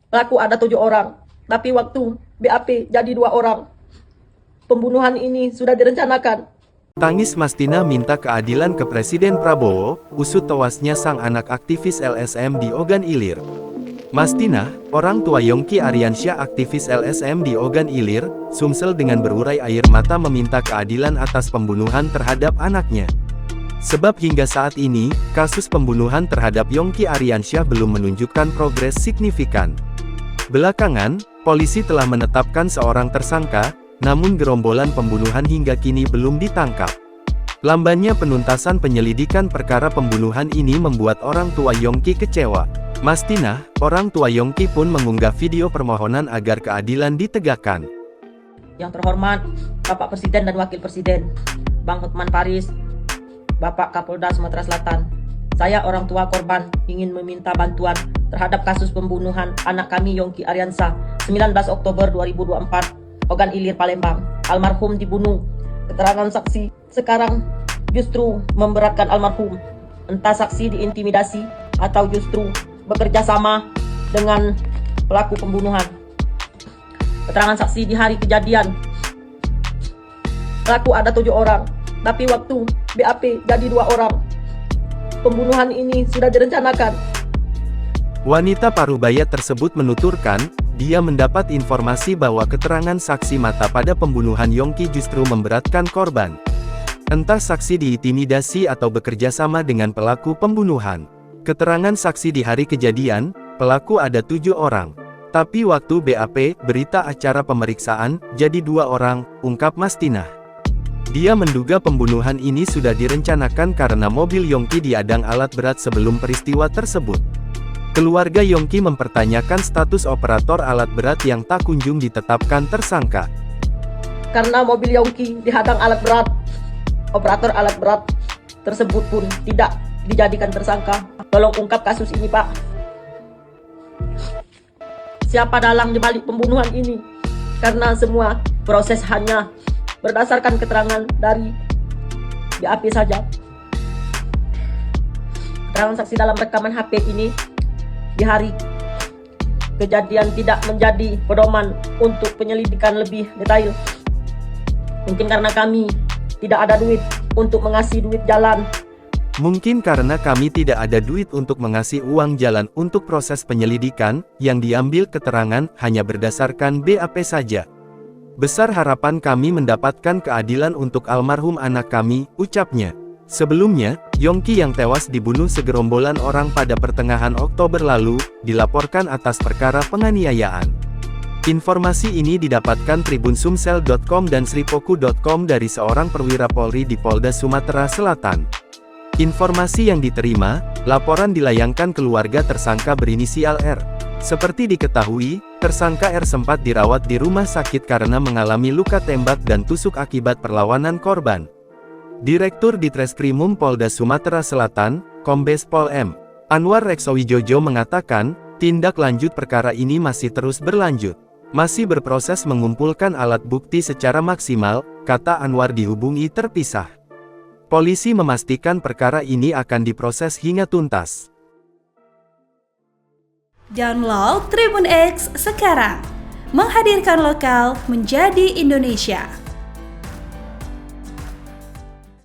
Pelaku ada 7 orang, tapi waktu BAP jadi 2 orang. Pembunuhan ini sudah direncanakan. Tangis Mastina minta keadilan ke Presiden Prabowo, usut tewasnya sang anak aktivis LSM di Ogan Ilir. Mastina, orang tua Yongki Aryansyah aktivis LSM di Ogan Ilir, Sumsel dengan berurai air mata meminta keadilan atas pembunuhan terhadap anaknya. Sebab hingga saat ini, kasus pembunuhan terhadap Yongki Aryansyah belum menunjukkan progres signifikan. Belakangan, polisi telah menetapkan seorang tersangka, namun gerombolan pembunuhan hingga kini belum ditangkap. Lambannya penuntasan penyelidikan perkara pembunuhan ini membuat orang tua Yongki kecewa. Mastina, orang tua Yongki pun mengunggah video permohonan agar keadilan ditegakkan. Yang terhormat, Bapak Presiden dan Wakil Presiden, Bang Hotman Paris, Bapak Kapolda Sumatera Selatan, saya orang tua korban ingin meminta bantuan terhadap kasus pembunuhan anak kami Yongki Aryansyah 19 Oktober 2024, Ogan Ilir, Palembang. Almarhum dibunuh. Keterangan saksi sekarang justru memberatkan almarhum. Entah saksi diintimidasi atau justru bekerja sama dengan pelaku pembunuhan. Keterangan saksi di hari kejadian, pelaku ada 7 orang, tapi waktu BAP jadi 2 orang. Pembunuhan ini sudah direncanakan. Wanita parubaya tersebut menuturkan, dia mendapat informasi bahwa keterangan saksi mata pada pembunuhan Yongki justru memberatkan korban. Entah saksi diintimidasi atau bekerja sama dengan pelaku pembunuhan. Keterangan saksi di hari kejadian, pelaku ada 7 orang. Tapi waktu BAP, berita acara pemeriksaan, jadi 2 orang, ungkap Mastina. Dia menduga pembunuhan ini sudah direncanakan karena mobil Yongki diadang alat berat sebelum peristiwa tersebut. Keluarga Yongki mempertanyakan status operator alat berat yang tak kunjung ditetapkan tersangka. Karena mobil Yongki dihadang alat berat, operator alat berat tersebut pun tidak dijadikan tersangka. Tolong ungkap kasus ini, Pak. Siapa dalang di balik pembunuhan ini? Karena semua proses hanya berdasarkan keterangan dari BAP saja. Keterangan saksi dalam rekaman HP ini di hari kejadian tidak menjadi pedoman untuk penyelidikan lebih detail. Mungkin karena kami tidak ada duit untuk mengasih duit jalan. Mungkin karena kami tidak ada duit untuk mengasih uang jalan untuk proses penyelidikan, yang diambil keterangan hanya berdasarkan BAP saja. Besar harapan kami mendapatkan keadilan untuk almarhum anak kami, ucapnya. Sebelumnya, Yongki yang tewas dibunuh segerombolan orang pada pertengahan Oktober lalu, dilaporkan atas perkara penganiayaan. Informasi ini didapatkan tribunsumsel.com dan sripoku.com dari seorang perwira Polri di Polda Sumatera Selatan. Informasi yang diterima, laporan dilayangkan keluarga tersangka berinisial R. Seperti diketahui, tersangka R sempat dirawat di rumah sakit karena mengalami luka tembak dan tusuk akibat perlawanan korban. Direktur Ditreskrimum Polda Sumatera Selatan, Kombes Pol M. Anwar Reksowijojo mengatakan, tindak lanjut perkara ini masih terus berlanjut. Masih berproses mengumpulkan alat bukti secara maksimal, kata Anwar dihubungi terpisah. Polisi memastikan perkara ini akan diproses hingga tuntas. Download Tribun X sekarang, menghadirkan lokal menjadi Indonesia.